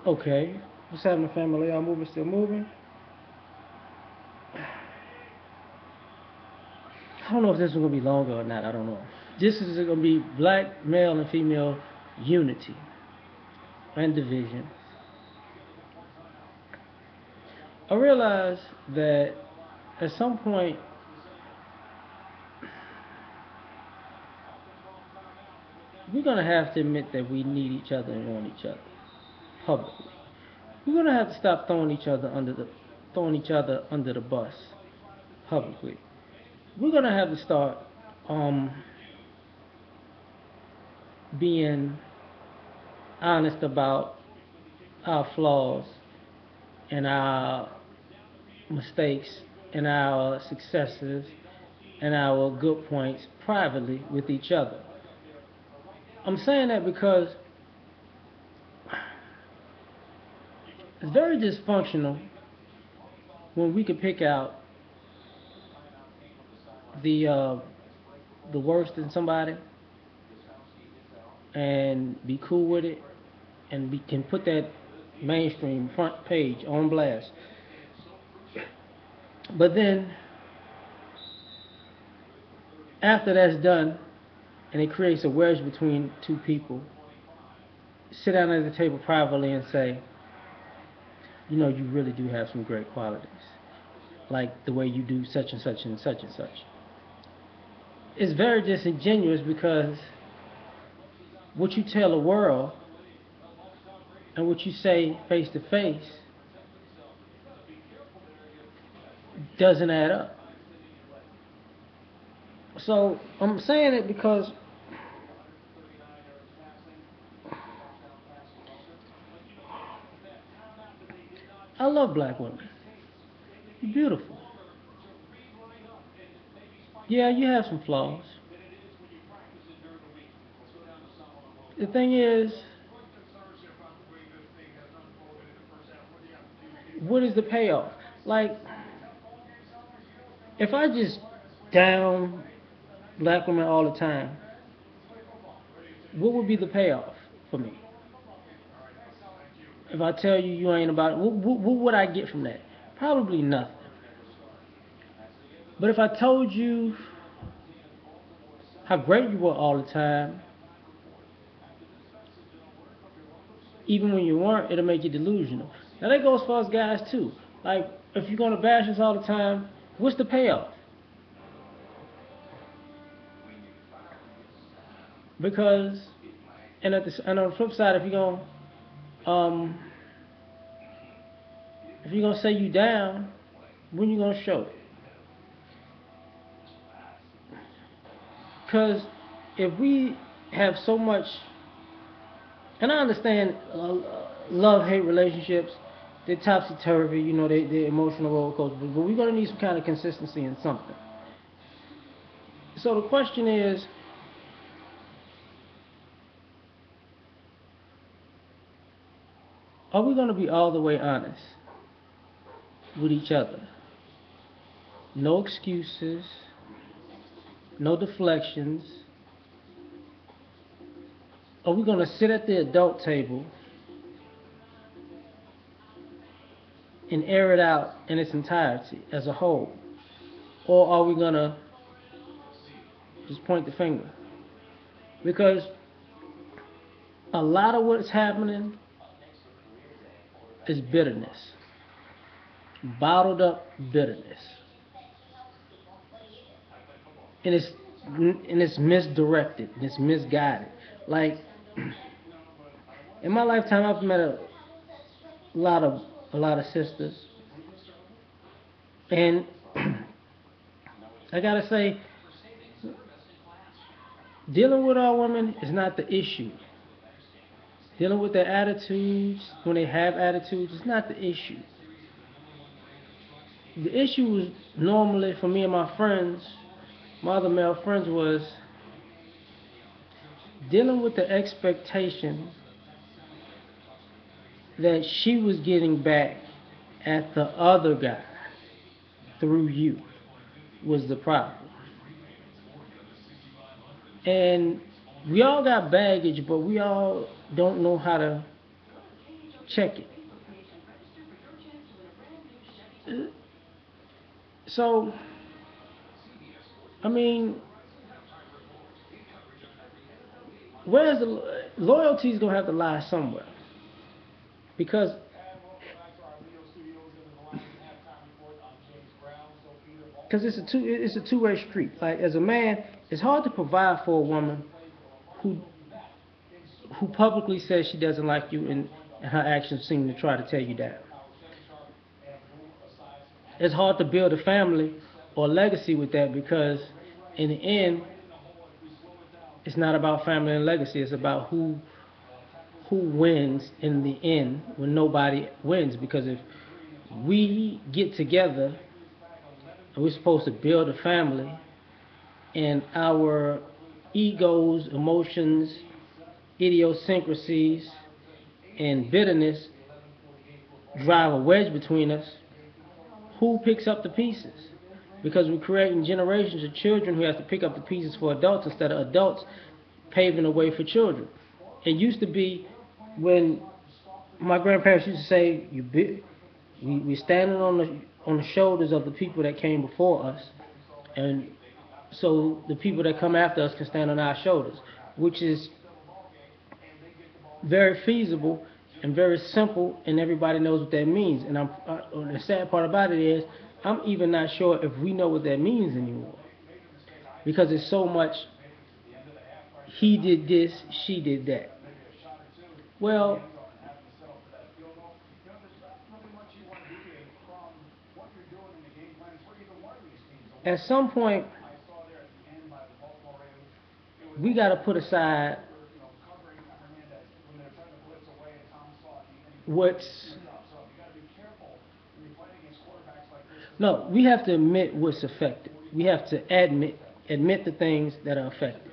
Okay. What's happening, family? Y'all moving, still moving? I don't know if this is going to be longer or not. I don't know. This is going to be black, male, and female unity and division. I realize that at some point, we're going to have to admit that we need each other and want each other publicly. We're going to have to stop throwing each other under the bus publicly. We're going to have to start um, being honest about our flaws and our mistakes and our successes and our good points privately with each other. I'm saying that because it's very dysfunctional when we could pick out the uh, the worst in somebody and be cool with it, and we can put that mainstream front page on blast. But then after that's done, and it creates a wedge between two people, sit down at the table privately and say, you know, you really do have some great qualities, like the way you do such and such and such and such. It's very disingenuous because what you tell the world and what you say face to face doesn't add up. So I'm saying it because I love black women. You're beautiful. Yeah, you have some flaws. The thing is, what is the payoff? Like, if I just down black women all the time, what would be the payoff for me? If I tell you you ain't about it, what would I get from that? Probably nothing. But if I told you how great you were all the time, even when you weren't, it'll make you delusional. Now that goes for us guys too. Like, if you're gonna bash us all the time, what's the payoff? Because, and on the flip side, um, if you're gonna say you down, when you gonna show it? Because if we have so much, and I understand love-hate relationships, they're topsy-turvy, you know, they're emotional roller coasters, but we're gonna need some kind of consistency in something. So the question is, are we gonna be all the way honest with each other? No excuses, no deflections. Are we gonna sit at the adult table and air it out in its entirety as a whole? Or are we gonna just point the finger? Because a lot of what's happening is bitterness, bottled up bitterness, and it's misdirected, and it's misguided. Like, in my lifetime, I've met lot of a lot of sisters, and I gotta say, dealing with our women is not the issue. Dealing with their attitudes when they have attitudes is not the issue. The issue was normally for me and my friends, my other male friends, was dealing with the expectation that she was getting back at the other guy through you was the problem. And we all got baggage, but we all don't know how to check it. So, I mean, where's the loyalty is gonna have to lie somewhere because it's a two-way street. Like as a man, it's hard to provide for a woman who who publicly says she doesn't like you and her actions seem to try to tear you down. It's hard to build a family or legacy with that because in the end, it's not about family and legacy. It's about who wins in the end when nobody wins. Because if we get together and we're supposed to build a family, and our egos, emotions, idiosyncrasies, and bitterness drive a wedge between us, who picks up the pieces? Because we're creating generations of children who have to pick up the pieces for adults instead of adults paving the way for children. It used to be when my grandparents used to say, we standing on the shoulders of the people that came before us, and so the people that come after us can stand on our shoulders, which is very feasible and very simple, and everybody knows what that means. And the sad part about it is, I'm even not sure if we know what that means anymore, because it's so much. He did this, she did that. Well, at some point, we got to put aside what's no, we have to admit what's affected. We have to admit the things that are affected.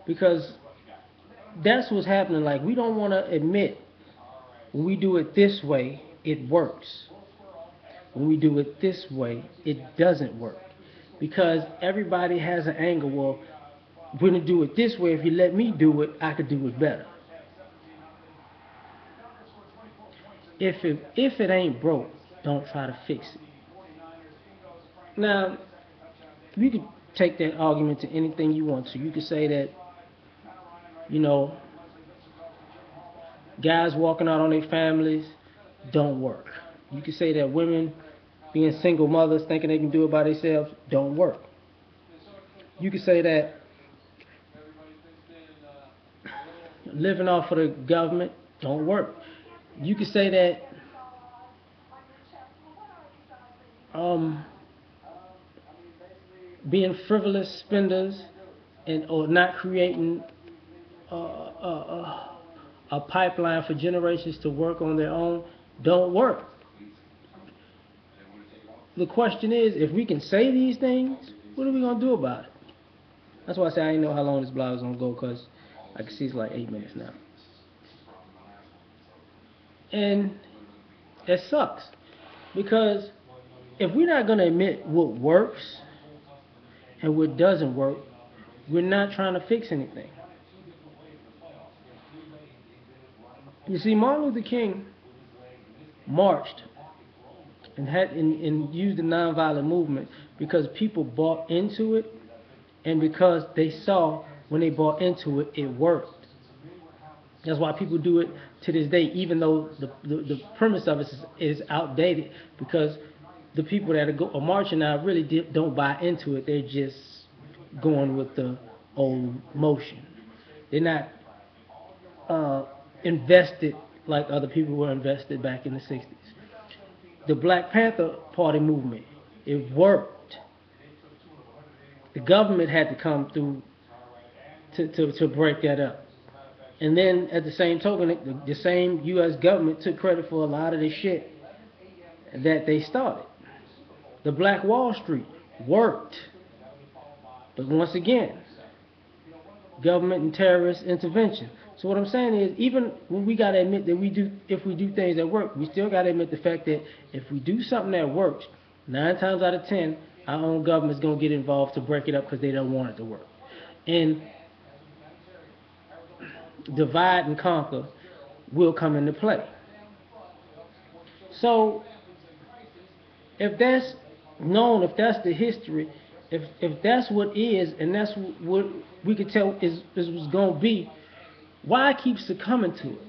Because that's what's happening. Like, we don't want to admit when we do it this way, it works. When we do it this way, it doesn't work. Because everybody has an angle. Well, we're going to do it this way. If you let me do it, I could do it better. If it ain't broke, don't try to fix it. Now, you could take that argument to anything you want to. You could say that, you know, guys walking out on their families don't work. You could say that women being single mothers thinking they can do it by themselves don't work. You could say that living off of the government don't work. You could say that being frivolous spenders or not creating a pipeline for generations to work on their own don't work. The question is, if we can say these things, what are we going to do about it? That's why I say I didn't know how long this blog was going to go, because I can see it's like 8 minutes now. And it sucks, because if we're not going to admit what works and what doesn't work, we're not trying to fix anything. You see, Martin Luther King marched and used the nonviolent movement because people bought into it, and because they saw when they bought into it, it worked. That's why people do it to this day, even though the premise of it is outdated, because the people that are marching now really don't buy into it. They're just going with the old motion. They're not invested like other people were invested back in the 60s. The Black Panther Party movement, it worked. The government had to come through to break that up. And then at the same token, the same U.S. government took credit for a lot of the shit that they started. The Black Wall Street worked. But once again, government and terrorist intervention. So what I'm saying is, even when we got to admit that if we do things that work, we still got to admit the fact that if we do something that works, 9 times out of 10, our own government's going to get involved to break it up because they don't want it to work. And divide and conquer will come into play. So if that's known, if that's the history, if that's what is, and that's what we could tell is what's gonna be, why keep succumbing to it?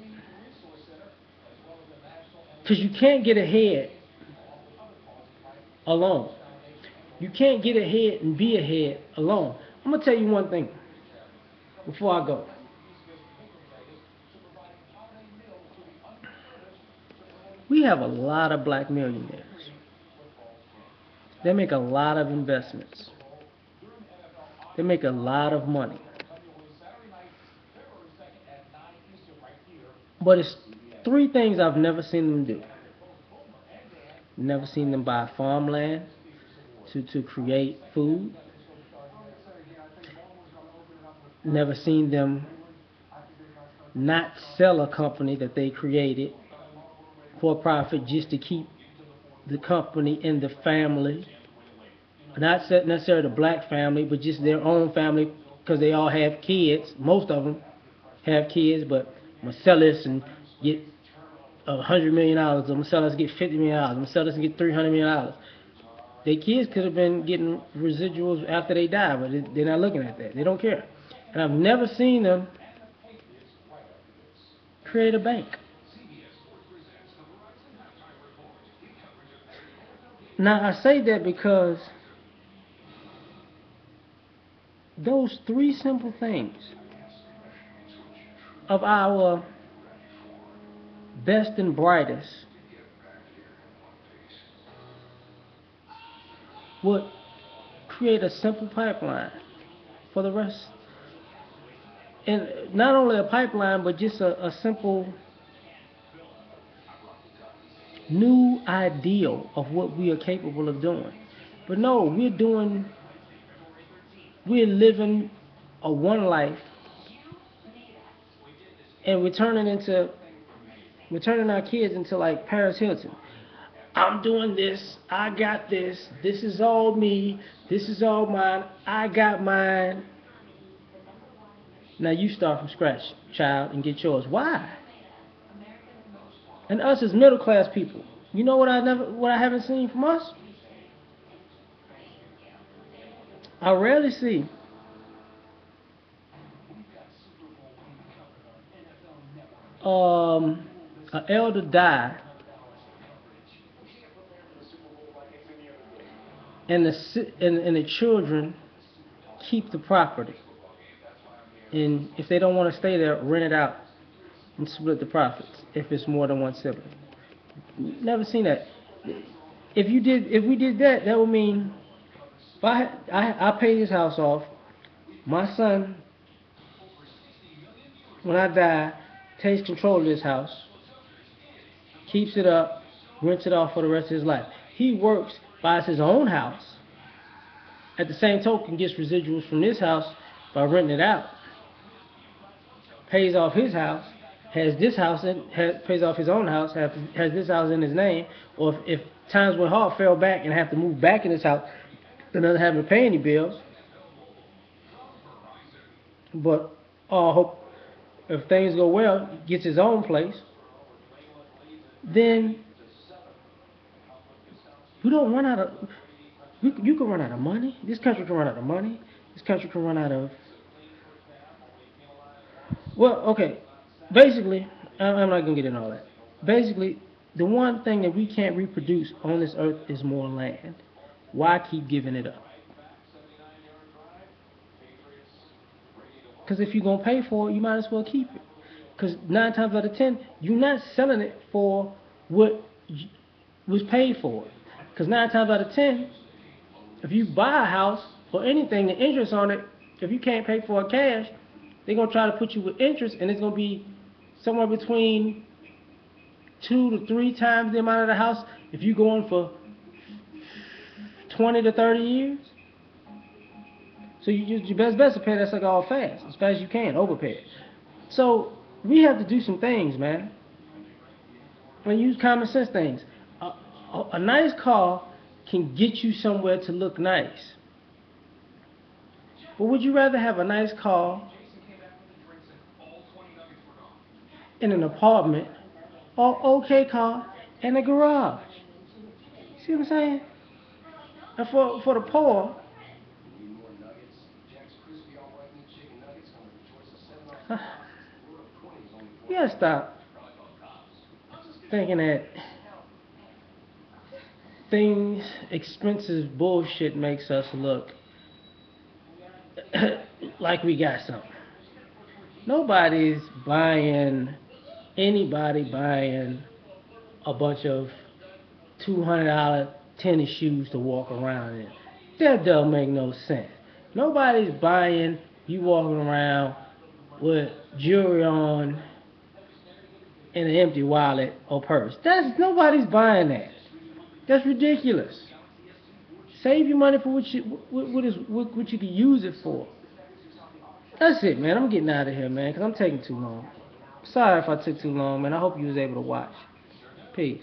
Because you can't get ahead alone. You can't get ahead and be ahead alone. I'm gonna tell you one thing before I go. We have a lot of black millionaires. They make a lot of investments. They make a lot of money. But it's three things I've never seen them do. Never seen them buy farmland to create food. Never seen them not sell a company that they created for profit just to keep the company in the family. Not necessarily the black family, but just their own family, because they all have kids. Most of them have kids, but I'm gonna sell this and get $100 million. I'm gonna sell this and get $50 million. I'm gonna sell this and get $300 million. Their kids could have been getting residuals after they die, but they're not looking at that. They don't care. And I've never seen them create a bank. Now I say that because those three simple things of our best and brightest would create a simple pipeline for the rest. And not only a pipeline, but just a simple new ideal of what we are capable of doing. But no, we're living a one life, and we're turning our kids into like Paris Hilton. I'm doing this, I got this is all me, this is all mine, I got mine. Now you start from scratch, child, and get yours. Why? And us as middle class people, you know what I haven't seen from us? I rarely see an elder die and the children keep the property, and if they don't want to stay there, rent it out and split the profits if it's more than one sibling. Never seen that. If we did that, that would mean if I pay this house off, my son, when I die, takes control of this house, keeps it up, rents it off for the rest of his life. He works, buys his own house, at the same token gets residuals from this house by renting it out, pays off his house, has this house pays off his own house, has this house in his name, or if times went hard, fell back and have to move back in this house, then doesn't have to pay any bills. But hope if things go well, gets his own place, then we don't run out of. You can run out of money. This country can run out of money. This country can run out of. Well, okay. Basically, I'm not gonna get into all that. Basically, the one thing that we can't reproduce on this earth is more land. Why keep giving it up? Because if you're gonna pay for it, you might as well keep it. Because 9 times out of 10, you're not selling it for what was paid for it. Because 9 times out of 10, if you buy a house or anything, the interest on it, if you can't pay for it cash, they're gonna try to put you with interest, and it's gonna be somewhere between 2 to 3 times the amount of the house if you go on for 20 to 30 years. So your best bet to pay that sucker off fast, as fast as you can, overpay it. So we have to do some things, man. And use common sense things. A nice car can get you somewhere to look nice. But would you rather have a nice car in an apartment or okay car in a garage. See what I'm saying? And for the poor, you gotta stop thinking that things, expensive bullshit makes us look like we got something. Nobody's buying, anybody buying a bunch of $200 tennis shoes to walk around in. That don't make no sense. Nobody's buying you walking around with jewelry on and an empty wallet or purse. Nobody's buying that. That's ridiculous. Save your money for what you can use it for. That's it, man. I'm getting out of here, man, because I'm taking too long. Sorry if I took too long, man. I hope you was able to watch. Peace.